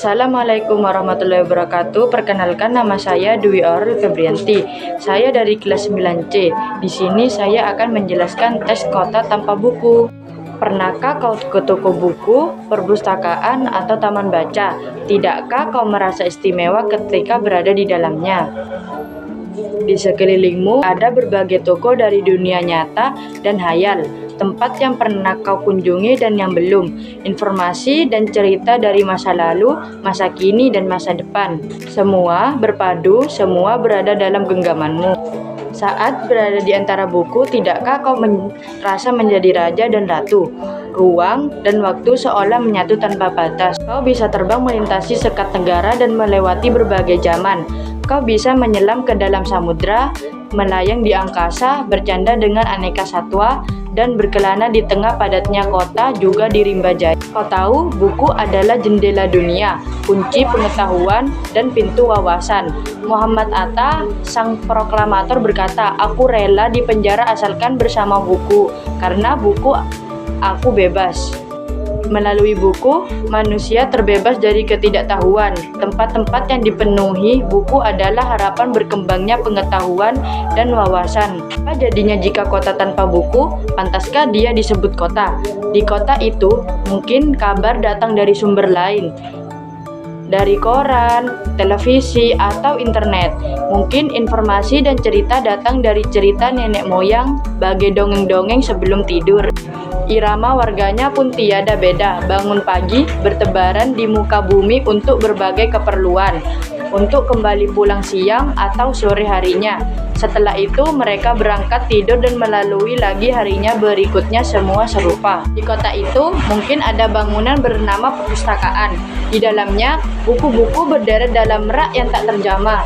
Assalamualaikum warahmatullahi wabarakatuh. Perkenalkan, nama saya Dwi Aurel Febrianti. Saya dari kelas 9C. Di sini saya akan menjelaskan tes kota tanpa buku. Pernahkah kau ke toko buku, perpustakaan, atau taman baca? Tidakkah kau merasa istimewa ketika berada di dalamnya? Di sekelilingmu ada berbagai toko dari dunia nyata dan hayal, tempat yang pernah kau kunjungi dan yang belum, informasi dan cerita dari masa lalu, masa kini, dan masa depan. Semua berpadu, semua berada dalam genggamanmu. Saat berada di antara buku, tidakkah kau merasa menjadi raja dan ratu? Ruang dan waktu seolah menyatu tanpa batas. Kau bisa terbang melintasi sekat negara dan melewati berbagai zaman. Kau bisa menyelam ke dalam samudra, melayang di angkasa, bercanda dengan aneka satwa, dan berkelana di tengah padatnya kota, juga di rimba jaya. Kau tahu, buku adalah jendela dunia, kunci pengetahuan, dan pintu wawasan. Muhammad Atta, sang proklamator, berkata, "Aku rela dipenjara asalkan bersama buku, karena buku aku bebas." Melalui buku, manusia terbebas dari ketidaktahuan. Tempat-tempat yang dipenuhi buku adalah harapan berkembangnya pengetahuan dan wawasan. Apa jadinya jika kota tanpa buku? Pantaskah dia disebut kota? Di kota itu, mungkin kabar datang dari sumber lain, dari koran, televisi, atau internet. Mungkin informasi dan cerita datang dari cerita nenek moyang, bagai dongeng-dongeng sebelum tidur. Irama warganya pun tiada beda, bangun pagi, bertebaran di muka bumi untuk berbagai keperluan, untuk kembali pulang siang atau sore harinya. Setelah itu mereka berangkat tidur dan melalui lagi harinya berikutnya, semua serupa. Di kota itu mungkin ada bangunan bernama perpustakaan. Di dalamnya buku-buku berderet dalam rak yang tak terjamah.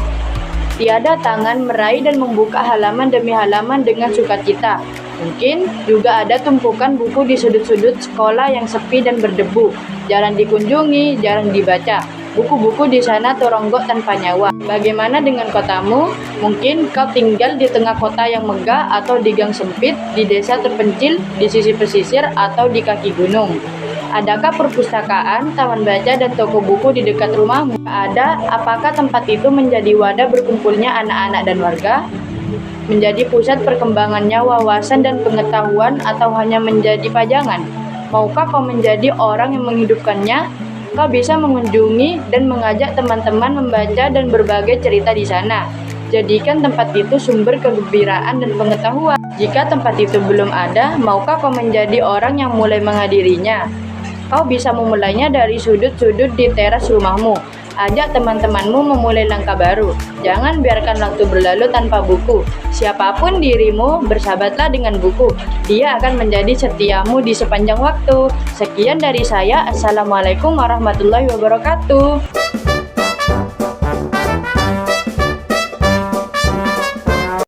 Tiada tangan meraih dan membuka halaman demi halaman dengan sukacita. Mungkin juga ada tumpukan buku di sudut-sudut sekolah yang sepi dan berdebu, jarang dikunjungi, jarang dibaca. Buku-buku di sana teronggok tanpa nyawa. Bagaimana dengan kotamu? Mungkin kau tinggal di tengah kota yang megah, atau di gang sempit, di desa terpencil, di sisi pesisir, atau di kaki gunung. Adakah perpustakaan, taman baca, dan toko buku di dekat rumahmu? Ada. Apakah tempat itu menjadi wadah berkumpulnya anak-anak dan warga? Menjadi pusat perkembangannya wawasan dan pengetahuan, atau hanya menjadi pajangan? Maukah kau menjadi orang yang menghidupkannya? Kau bisa mengunjungi dan mengajak teman-teman membaca dan berbagai cerita di sana. Jadikan tempat itu sumber kegembiraan dan pengetahuan. Jika tempat itu belum ada, maukah kau menjadi orang yang mulai menghadirinya? Kau bisa memulainya dari sudut-sudut di teras rumahmu. Ajak teman-temanmu memulai langkah baru. Jangan biarkan waktu berlalu tanpa buku. Siapapun dirimu, bersahabatlah dengan buku. Dia akan menjadi setiamu di sepanjang waktu. Sekian dari saya. Assalamualaikum warahmatullahi wabarakatuh.